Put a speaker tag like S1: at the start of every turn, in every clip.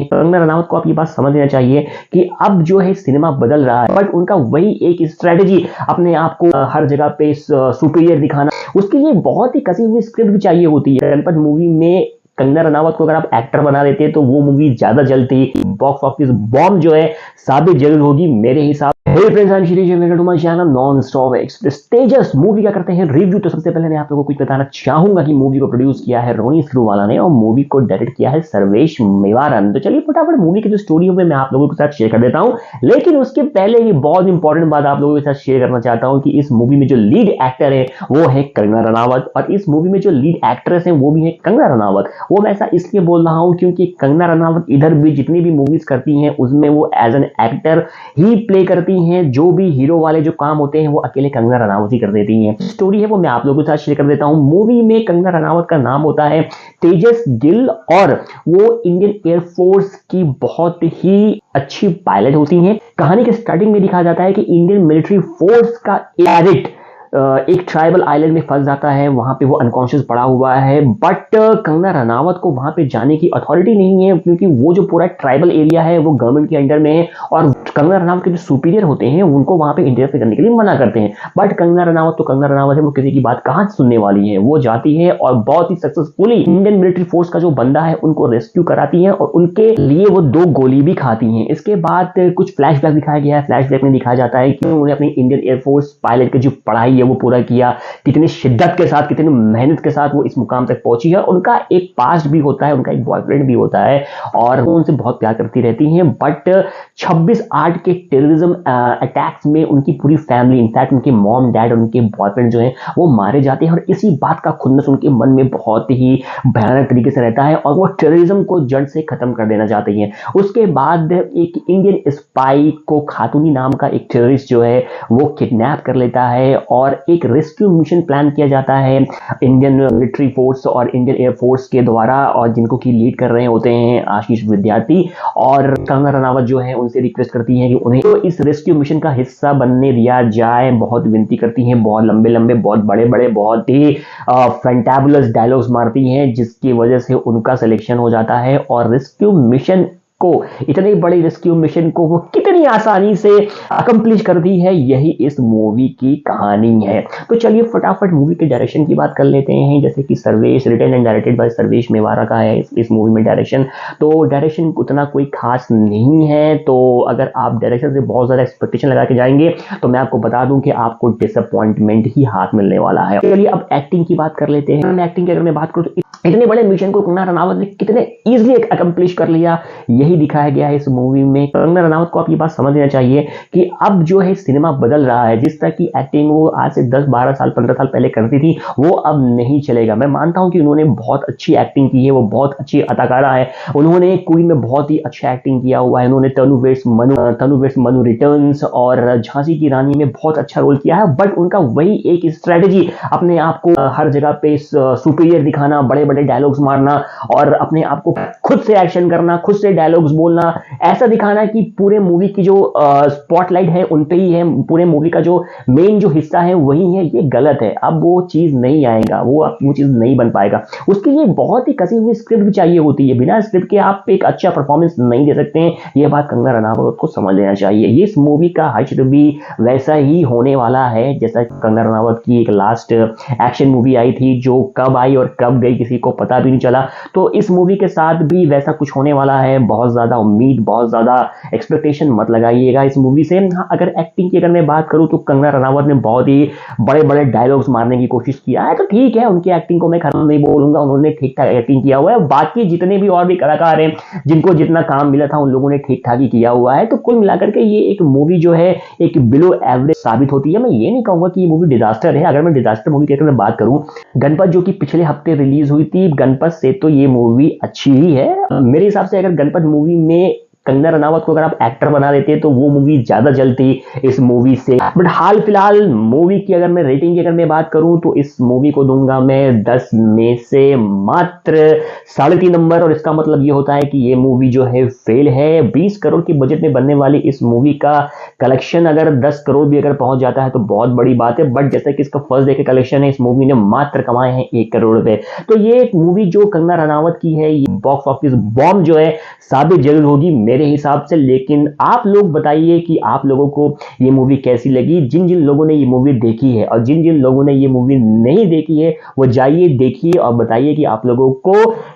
S1: कंगना रनावत को आप ये बात समझ लेना चाहिए कि अब जो है सिनेमा बदल रहा है, बट उनका वही एक स्ट्रेटेजी अपने आप को हर जगह पे सुपीरियर दिखाना, उसके लिए बहुत ही कसी हुई स्क्रिप्ट भी चाहिए होती है। गणपत मूवी में कंगना रनावत को अगर आप एक्टर बना देते तो वो मूवी ज्यादा जलती, बॉक्स ऑफिस बॉम्ब जो है साबित जरूर होगी मेरे हिसाब। Hey friends, I am Shri ji, welcome to my channel non stop express. Tejas movie का करते हैं रिव्यू। तो सबसे पहले मैं आप लोगों को कुछ बताना चाहूंगा कि मूवी को प्रोड्यूस किया है रोनी स्क्रूवाला ने और मूवी को डायरेक्ट किया है सर्वेश मेवारन। तो चलिए फटाफट मूवी की जो स्टोरी है मैं आप लोगों के साथ शेयर कर देता हूं, लेकिन उसके पहले ही बहुत इंपॉर्टेंट बात आप लोगों के साथ शेयर करना चाहता हूं कि इस मूवी में जो लीड एक्टर है वो है कंगना रनावत, और इस मूवी में जो लीड एक्ट्रेस है वो भी है कंगना रनावत। वो मैं ऐसा इसलिए बोल रहा हूं क्योंकि कंगना रनावत इधर भी जितनी भी मूवीज करती हैं उसमें वो एज एन एक्टर ही प्ले करती हैं। जो भी हीरो वाले जो काम होते हैं वो अकेले कंगना रनावत ही कर देती हैं। स्टोरी है वो मैं आप लोगों के साथ शेयर कर देता हूं। मूवी में कंगना रनावत का नाम होता है तेजस गिल और वो इंडियन एयरफोर्स की बहुत ही अच्छी पायलट होती हैं। कहानी के स्टार्टिंग में दिखाया जाता है कि इंडियन मिलिट्री फोर्स का कैडेट एक ट्राइबल आइलैंड में फंस जाता है, वहां पे वो अनकॉन्शियस पड़ा हुआ है, बट कंगना रनावत को वहां पे जाने की अथॉरिटी नहीं है क्योंकि वो जो पूरा ट्राइबल एरिया है वो गवर्नमेंट के अंडर में है और कंगना रनावत के जो सुपीरियर होते हैं उनको वहां पे इंटरफेयर करने के लिए मना करते हैं। बट कंगना रनावत तो कंगना रनावत है, वो किसी की बात कहां सुनने वाली है। वो जाती है और बहुत ही सक्सेसफुली इंडियन मिलिट्री फोर्स का जो बंदा है उनको रेस्क्यू कराती है और उनके लिए वो 2 गोली भी खाती हैं। इसके बाद कुछ फ्लैशबैक दिखाया गया है। फ्लैशबैक में दिखाया जाता है कि उन्होंने अपनी इंडियन एयरफोर्स पायलट की जो पढ़ाई है वो पूरा किया, कितनी शिद्दत के साथ कितनी मेहनत के साथ वो इस मुकाम तक पहुंची है। उनका एक पास्ट भी होता है, उनका एक बॉयफ्रेंड भी होता है और वो उनसे बहुत प्यार करती रहती हैं। बट 26/8 के टेररिज्म अटैक्स में उनकी पूरी फैमिली, इनफैक्ट उनके मॉम डैड और उनके बॉयफ्रेंड जो है वो मारे जाते हैं और इसी बात का खुन्नस उनके मन में बहुत ही भयानक तरीके से रहता है और वो टेररिज्म को जड़ से खत्म कर देना चाहते हैं। उसके बाद एक इंडियन स्पाई को खातूनी नाम का एक टेररिस्ट जो है वो किडनैप कर लेता है और एक रेस्क्यू मिशन प्लान किया जाता है इंडियन मिलिट्री फोर्स और इंडियन एयरफोर्स के द्वारा, और जिनको की लीड कर रहे होते हैं आशीष विद्यार्थी। और कंगना रनावत जो है उनसे रिक्वेस्ट करती हैं कि उन्हें तो इस रेस्क्यू मिशन का हिस्सा बनने दिया जाए, बहुत विनती करती हैं, बहुत लंबे लंबे बहुत बड़े बड़े बहुत ही फैंटाबुलस डायलॉग्स मारती हैं, जिसकी वजह से उनका सिलेक्शन हो जाता है और रेस्क्यू मिशन को, इतने बड़े रेस्क्यू मिशन को वो कितनी आसानी से अकम्प्लिश कर दी है, यही इस मूवी की कहानी है। तो चलिए फटाफट मूवी के डायरेक्शन की बात कर लेते हैं। जैसे कि Sarvesh, written and directed by Sarvesh Mewara का है इस मूवी में डायरेक्शन। तो डायरेक्शन उतना कोई खास नहीं है, तो अगर आप डायरेक्शन से बहुत ज्यादा एक्सपेक्टेशन लगा के जाएंगे तो मैं आपको बता दूं कि आपको डिसअपॉइंटमेंट ही हाथ मिलने वाला है। चलिए अब एक्टिंग की बात कर लेते हैं। एक्टिंग की अगर मैं बात करूं तो इतने बड़े मिशन को कंगना रनावत ने कितने इजीली अकम्प्लिश कर लिया, यही दिखाया गया है इस मूवी में। कंगना रनावत को आप ये बात समझ लेना चाहिए कि अब जो है सिनेमा बदल रहा है। जिस तरह की एक्टिंग वो आज से 10-12 साल 15 साल पहले करती थी वो अब नहीं चलेगा। मैं मानता हूं कि उन्होंने बहुत अच्छी एक्टिंग की है, वो बहुत अच्छी अदाकारा है, उन्होंने क्वीन में बहुत ही अच्छा एक्टिंग किया हुआ है, उन्होंने तनु वेड्स मनु रिटर्न्स और झांसी की रानी में बहुत अच्छा रोल किया है। बट उनका वही एक स्ट्रेटेजी अपने आप को हर जगह पे सुपीरियर दिखाना, बड़े बड़े डायलॉग्स मारना और अपने आप को खुद से एक्शन करना, खुद से डायलॉग्स बोलना, ऐसा दिखाना कि पूरे मूवी की जो स्पॉटलाइट है उन पे ही है, पूरे मूवी का जो मेन जो हिस्सा है वही है, ये गलत है। अब वो चीज नहीं आएगा, वो चीज नहीं बन पाएगा। उसके लिए बहुत ही कसी हुई स्क्रिप्ट भी चाहिए होती है। बिना स्क्रिप्ट के आप एक अच्छा परफॉर्मेंस नहीं दे सकते हैं, ये बात कंगना रनावत को समझ लेना चाहिए। ये इस मूवी का हश्र भी वैसा ही होने वाला है जैसा कंगना रनावत की एक लास्ट एक्शन मूवी आई थी जो कब आई और कब गई किसी को पता भी नहीं चला। तो इस मूवी के साथ भी वैसा कुछ होने वाला है। बहुत ज्यादा उम्मीद, बहुत ज्यादा एक्सपेक्टेशन मत लगाइएगा इस मूवी से। हाँ, अगर एक्टिंग की अगर मैं बात करूं तो कंगना रनावत ने बहुत ही बड़े बड़े डायलॉग्स मारने की कोशिश किया है, तो ठीक है, उनकी एक्टिंग को मैं खराब नहीं बोलूंगा, उन्होंने ठीक ठाक एक्टिंग किया हुआ है। बाकी जितने भी और भी कलाकार हैं जिनको जितना काम मिला था उन लोगों ने ठीक ठाक ही किया हुआ है। तो कुल मिलाकर के ये एक मूवी जो है एक बिलो एवरेज साबित होती है। मैं ये नहीं कहूंगा कि ये मूवी डिजास्टर है। अगर मैं डिजास्टर मूवी की अगर मैं बात करूं, गणपत जो कि पिछले हफ्ते रिलीज हुई थी, गणपत से तो ये मूवी अच्छी ही है मेरे हिसाब से। अगर गणपत मूवी में कंगना रनावत को अगर आप एक्टर बना देते तो वो मूवी ज्यादा चलती इस मूवी से। बट हाल फिलहाल मूवी की अगर मैं रेटिंग की अगर मैं बात करूं तो इस मूवी को दूंगा मैं 10 में से मात्र 3.5 नंबर। और इसका मतलब ये होता है कि ये मूवी जो है फेल है। 20 करोड़ की बजट में बनने वाली इस मूवी का कलेक्शन अगर 10 करोड़ भी अगर पहुंच जाता है तो बहुत बड़ी बात है। बट जैसा कि इसका फर्स्ट डे के कलेक्शन है, इस मूवी ने मात्र कमाए हैं 1 करोड़ रुपए। तो ये एक मूवी जो कंगना रनावत की है, ये बॉक्स ऑफिस बॉम्ब जो है साबित जरूर होगी मेरे हिसाब से। लेकिन आप लोग बताइए कि आप लोगों को ये मूवी कैसी लगी। जिन जिन लोगों ने ये मूवी देखी है और जिन जिन लोगों ने ये मूवी नहीं देखी है वो जाइए देखिए और बताइए कि आप लोगों को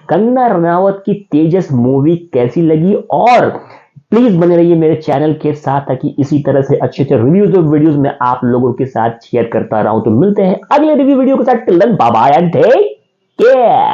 S1: कंगना रनावत की तेजस मूवी कैसी लगी। और प्लीज बने रहिए मेरे चैनल के साथ ताकि इसी तरह से अच्छे अच्छे रिव्यूज और वीडियोस मैं आप लोगों के साथ शेयर करता रहूं। तो मिलते हैं अगले रिव्यू वीडियो के साथ। Till then bye bye and take care.